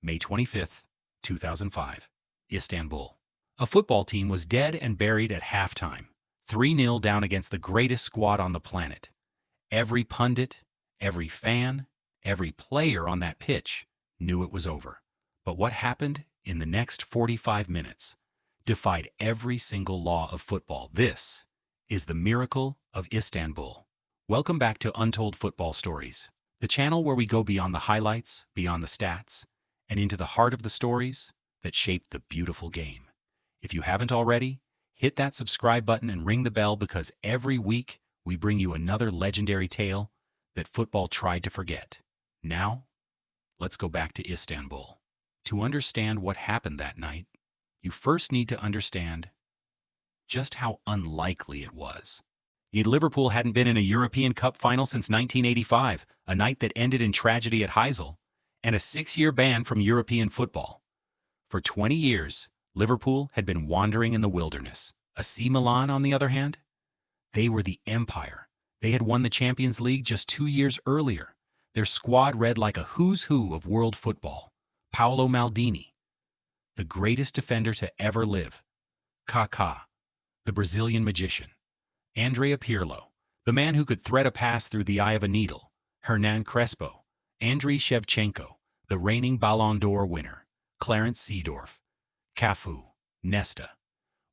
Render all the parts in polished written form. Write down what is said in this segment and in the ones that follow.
May 25, 2005, Istanbul. A football team was dead and buried at halftime, 3-0 down against the greatest squad on the planet. Every pundit, every fan, every player on that pitch knew it was over. But what happened in the next 45 minutes defied every single law of football. This is the miracle of Istanbul. Welcome back to Untold Football Stories, the channel where we go beyond the highlights, beyond the stats, and into the heart of the stories that shaped the beautiful game. If you haven't already, hit that subscribe button and ring the bell, because every week we bring you another legendary tale that football tried to forget. Now, let's go back to Istanbul. To understand what happened that night, you first need to understand just how unlikely it was. Liverpool hadn't been in a European Cup final since 1985, a night that ended in tragedy at Heysel, and a 6-year ban from European football. For 20 years, Liverpool had been wandering in the wilderness. AC Milan, on the other hand, they were the empire. They had won the Champions League just 2 years earlier. Their squad read like a who's who of world football. Paolo Maldini, the greatest defender to ever live. Kaká, the Brazilian magician. Andrea Pirlo, the man who could thread a pass through the eye of a needle. Hernan Crespo. Andriy Shevchenko, the reigning Ballon d'Or winner. Clarence Seedorf. Cafu. Nesta.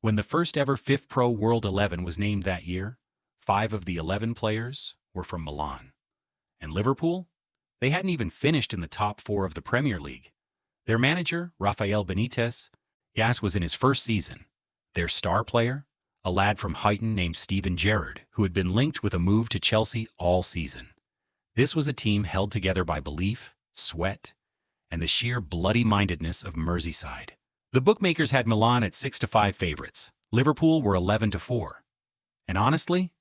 When the first ever FIFPro World 11 was named that year, 5 of the 11 players were from Milan. And Liverpool? They hadn't even finished in the top 4 of the Premier League. Their manager, Rafael Benitez, was in his first season. Their star player, a lad from Huyton named Steven Gerrard, who had been linked with a move to Chelsea all season. This was a team held together by belief, sweat, and the sheer bloody-mindedness of Merseyside. The bookmakers had Milan at 6-5 favorites. Liverpool were 11-4. And honestly,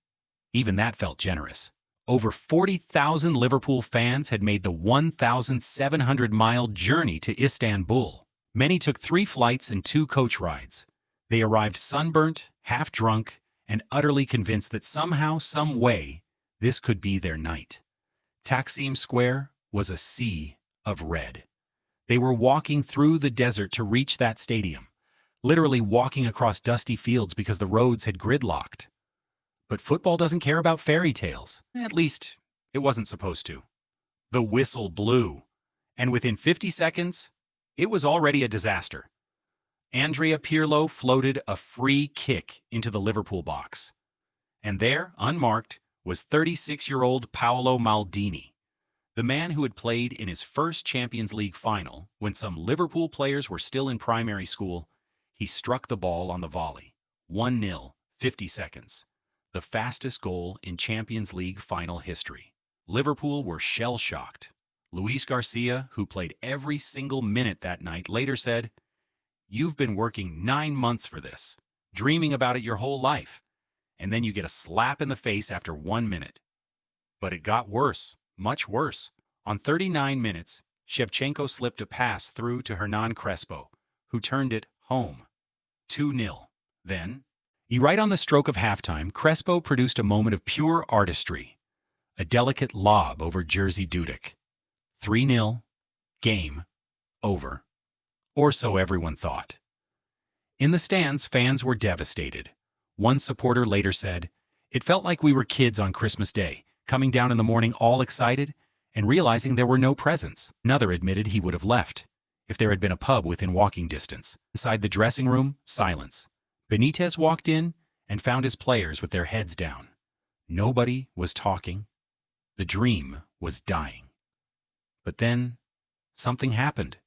even that felt generous. Over 40,000 Liverpool fans had made the 1,700-mile journey to Istanbul. Many took 3 flights and 2 coach rides. They arrived sunburnt, half-drunk, and utterly convinced that somehow, some way, this could be their night. Taksim Square was a sea of red. They were walking through the desert to reach that stadium, literally walking across dusty fields because the roads had gridlocked. But football doesn't care about fairy tales. At least, it wasn't supposed to. The whistle blew, and within 50 seconds, it was already a disaster. Andrea Pirlo floated a free kick into the Liverpool box. And there, unmarked, was 36-year-old Paolo Maldini, the man who had played in his first Champions League final when some Liverpool players were still in primary school. He struck the ball on the volley. 1-0, 50 seconds. The fastest goal in Champions League final history. Liverpool were shell-shocked. Luis Garcia, who played every single minute that night, later said, "You've been working 9 months for this, dreaming about it your whole life, and then you get a slap in the face after 1 minute." But it got worse, much worse. On 39 minutes, Shevchenko slipped a pass through to Hernan Crespo, who turned it home. 2-0. Then, right on the stroke of halftime, Crespo produced a moment of pure artistry. A delicate lob over Jerzy Dudek. 3-0. Game over. Or so everyone thought. In the stands, fans were devastated. One supporter later said, "It felt like we were kids on Christmas Day, coming down in the morning all excited and realizing there were no presents." Another admitted he would have left if there had been a pub within walking distance. Inside the dressing room, silence. Benitez walked in and found his players with their heads down. Nobody was talking. The dream was dying. But then, something happened.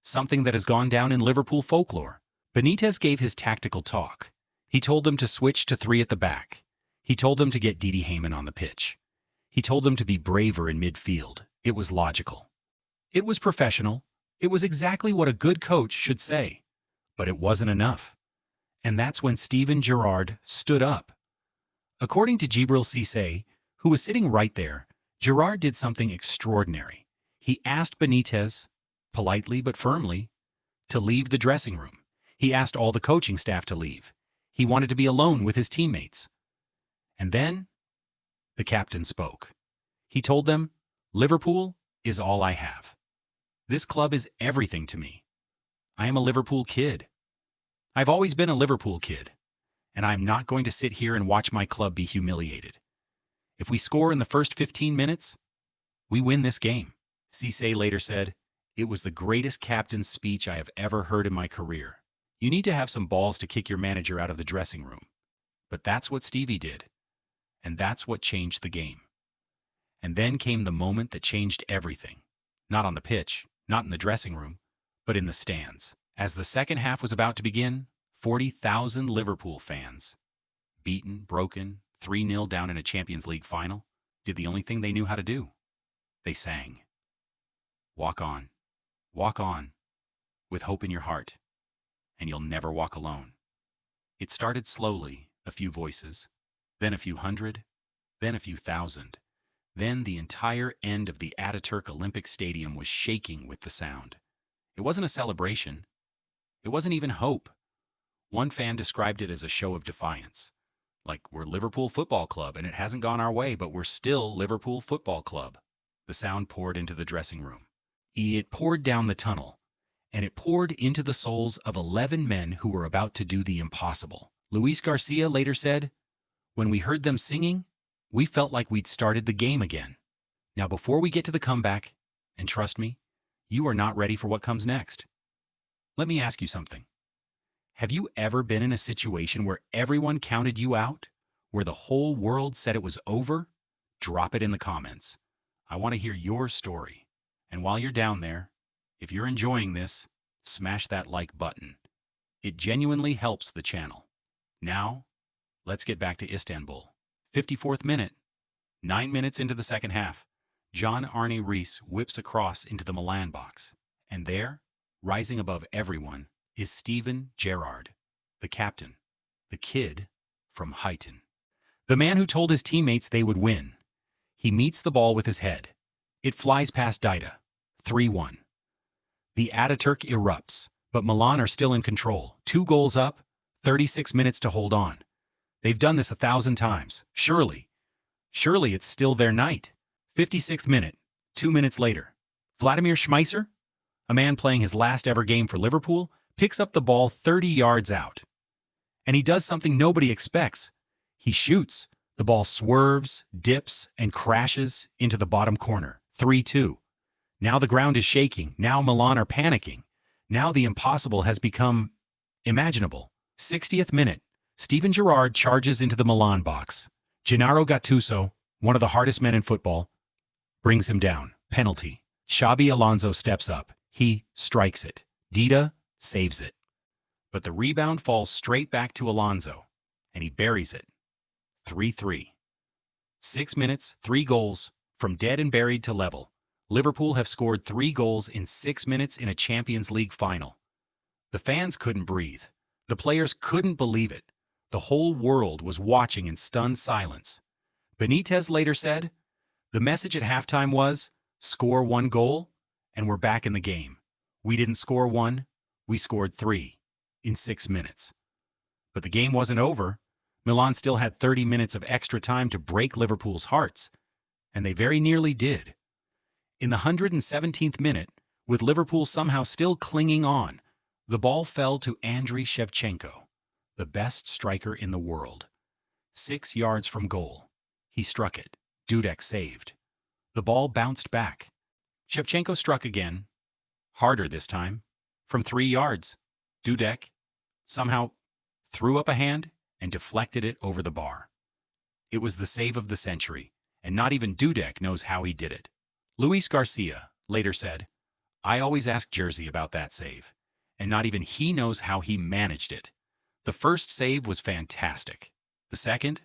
Something that has gone down in Liverpool folklore. Benitez gave his tactical talk. He told them to switch to 3 at the back. He told them to get Didi Hamann on the pitch. He told them to be braver in midfield. It was logical. It was professional. It was exactly what a good coach should say. But it wasn't enough. And that's when Steven Gerrard stood up. According to Djibril Cissé, who was sitting right there, Gerrard did something extraordinary. He asked Benitez, politely but firmly, to leave the dressing room. He asked all the coaching staff to leave. He wanted to be alone with his teammates. And then, the captain spoke. He told them, "Liverpool is all I have." This club is everything to me. I am a Liverpool kid. I've always been a Liverpool kid, and I'm not going to sit here and watch my club be humiliated. If we score in the first 15 minutes, we win this game. Cisse later said, "It was the greatest captain's speech I have ever heard in my career. You need to have some balls to kick your manager out of the dressing room." But that's what Stevie did, and that's what changed the game. And then came the moment that changed everything. Not on the pitch, not in the dressing room, but in the stands. As the second half was about to begin, 40,000 Liverpool fans, beaten, broken, 3-0 down in a Champions League final, did the only thing they knew how to do. They sang. Walk on, with hope in your heart, and you'll never walk alone. It started slowly, a few voices, then a few hundred, then a few thousand. Then the entire end of the Ataturk Olympic Stadium was shaking with the sound. It wasn't a celebration. It wasn't even hope. One fan described it as a show of defiance. Like, we're Liverpool Football Club and it hasn't gone our way, but we're still Liverpool Football Club. The sound poured into the dressing room. It poured down the tunnel, and it poured into the souls of 11 men who were about to do the impossible. Luis Garcia later said, "When we heard them singing, we felt like we'd started the game again. Now before we get to the comeback, and trust me, you are not ready for what comes next. Let me ask you something. Have you ever been in a situation where everyone counted you out? Where the whole world said it was over? Drop it in the comments. I want to hear your story. And while you're down there, if you're enjoying this, smash that like button. It genuinely helps the channel. Now, let's get back to Istanbul. 54th minute. 9 minutes into the second half, John Arne Riis whips across into the Milan box. And there, rising above everyone, is Steven Gerrard, the captain, the kid from Huyton. The man who told his teammates they would win. He meets the ball with his head. It flies past Dida. 3-1. The Ataturk erupts, but Milan are still in control. 2 goals up, 36 minutes to hold on. They've done this 1,000 times. Surely it's still their night. 56th minute, 2 minutes later. Vladimir Schmeiser, a man playing his last ever game for Liverpool, picks up the ball 30 yards out. And he does something nobody expects. He shoots. The ball swerves, dips, and crashes into the bottom corner. 3-2. Now the ground is shaking. Now Milan are panicking. Now the impossible has become imaginable. 60th minute. Steven Gerrard charges into the Milan box. Gennaro Gattuso, one of the hardest men in football, brings him down. Penalty. Xabi Alonso steps up. He strikes it. Dida saves it. But the rebound falls straight back to Alonso, and he buries it. 3-3. 6 minutes, 3 goals, from dead and buried to level. Liverpool have scored 3 goals in 6 minutes in a Champions League final. The fans couldn't breathe. The players couldn't believe it. The whole world was watching in stunned silence. Benitez later said, "The message at halftime was, score 1 goal, and we're back in the game. We didn't score 1, we scored 3 in 6 minutes." But the game wasn't over. Milan still had 30 minutes of extra time to break Liverpool's hearts, and they very nearly did. In the 117th minute, with Liverpool somehow still clinging on, the ball fell to Andriy Shevchenko, the best striker in the world. 6 yards from goal. He struck it. Dudek saved. The ball bounced back. Shevchenko struck again, harder this time, from 3 yards. Dudek somehow threw up a hand and deflected it over the bar. It was the save of the century, and not even Dudek knows how he did it. Luis Garcia later said, "I always ask Jerzy about that save, and not even he knows how he managed it. The first save was fantastic. The second,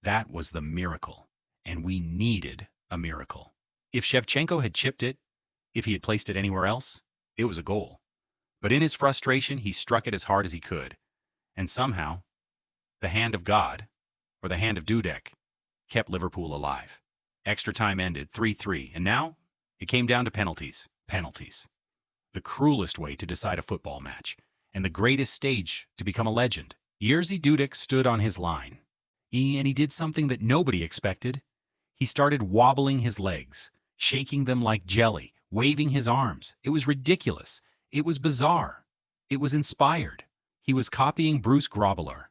that was the miracle, and we needed a miracle. If Shevchenko had chipped it, if he had placed it anywhere else, it was a goal. But in his frustration, he struck it as hard as he could, and somehow, the hand of God, or the hand of Dudek, kept Liverpool alive. Extra time ended 3-3, and now it came down to penalties. Penalties. The cruelest way to decide a football match, and the greatest stage to become a legend. Jerzy Dudek stood on his line, and he did something that nobody expected. He started wobbling his legs, shaking them like jelly, waving his arms. It was ridiculous. It was bizarre. It was inspired. He was copying Bruce Grobbelaar,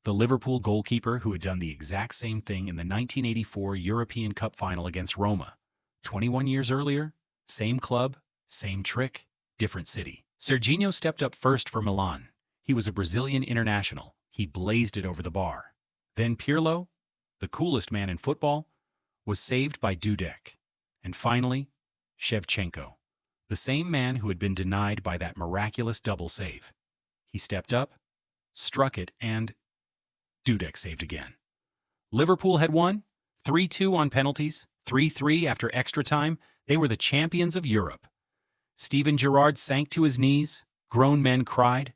the Liverpool goalkeeper who had done the exact same thing in the 1984 European Cup final against Roma. 21 years earlier, same club, same trick, different city. Serginho stepped up first for Milan. He was a Brazilian international. He blazed it over the bar. Then Pirlo, the coolest man in football, was saved by Dudek. And finally, Shevchenko, the same man who had been denied by that miraculous double save. He stepped up, struck it, and Dudek saved again. Liverpool had won 3-2 on penalties, 3-3 after extra time. They were the champions of Europe. Steven Gerrard sank to his knees. Grown men cried.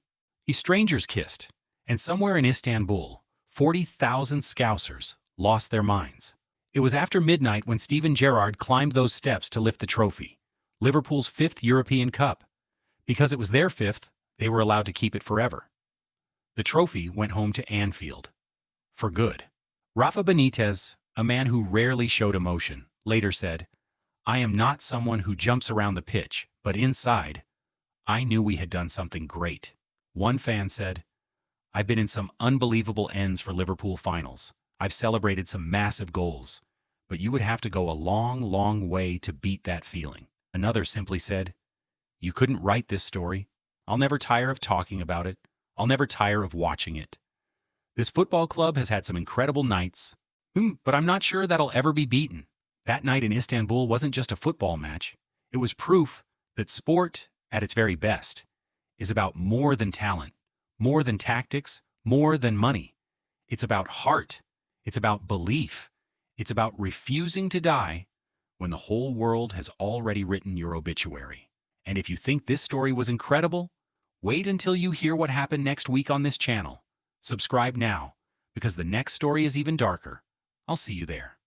Strangers kissed. And somewhere in Istanbul, 40,000 Scousers lost their minds. It was after midnight when Steven Gerrard climbed those steps to lift the trophy, Liverpool's fifth European Cup. Because it was their fifth, they were allowed to keep it forever. The trophy went home to Anfield. For good. Rafa Benitez, a man who rarely showed emotion, later said, "I am not someone who jumps around the pitch, but inside, I knew we had done something great." One fan said, "I've been in some unbelievable ends for Liverpool finals. I've celebrated some massive goals, but you would have to go a long, long way to beat that feeling." Another simply said, "You couldn't write this story. I'll never tire of talking about it. I'll never tire of watching it. This football club has had some incredible nights, but I'm not sure that'll ever be beaten." That night in Istanbul wasn't just a football match. It was proof that sport, at its very best, is about more than talent, more than tactics, more than money. It's about heart. It's about belief. It's about refusing to die when the whole world has already written your obituary. And if you think this story was incredible, wait until you hear what happened next week on this channel. Subscribe now, because the next story is even darker. I'll see you there.